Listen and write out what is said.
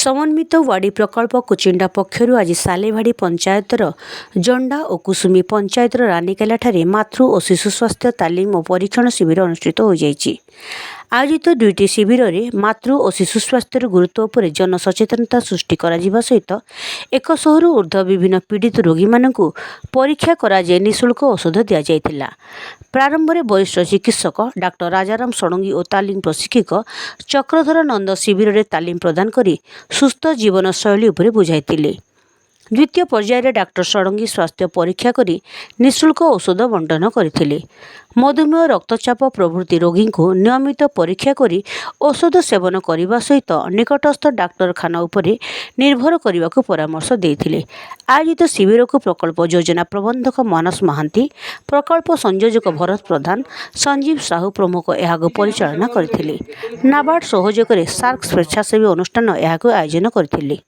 समन्वित वाड़ी प्रकल्प कुचिंडा पक्षर आज सालेभाड़ी पंचायतर जंडा और कुसुमी पंचायतर रानीकेलाठारे मातृ और शिशु स्वास्थ्य तालीम और परीक्षण शिविर अनुष्ठित हो जाइछि। आयोजित दुईटी शिविर में मातृ और शिशु स्वास्थ्य गुरुत्व पर जनसचेतनता सृष्टि करा सहित 100 रु ऊर्ध्व विभिन्न पीड़ित रोगी मानकु परीक्षा करा निःशुल्क औषध दि जाइथिला। प्रारंभ में वरिष्ठ चिकित्सक डाक्टर राजाराम षडंगी और तालीम प्रशिक्षक चक्रधर नंद शिविर में तालीम प्रदान करी सुस्थ जीवनशैली उपर बुझाइथिले। द्वितीय पर्यायर डाक्टर षडंगी स्वास्थ्य परीक्षा करी निःशुल्क औषध बंटन करथिले। मधुमेह रक्तचाप प्रभृति रोगी को नियमित परीक्षा करी औषध सेवन करने सहित निकटस्थ डाक्तरखाना उपरे निर्भर करने को परामर्श देथिले। आयोजित शिविर को प्रकल्प योजना प्रबंधक मानस महांती, प्रकल्प संयोजक भरत प्रधान, संजीव साहू प्रमुख यह परिचालना करथिले। नाबार्ड सहयोग सार्क स्वेच्छासेवी अनुष्ठान यह आयोजन करथिले।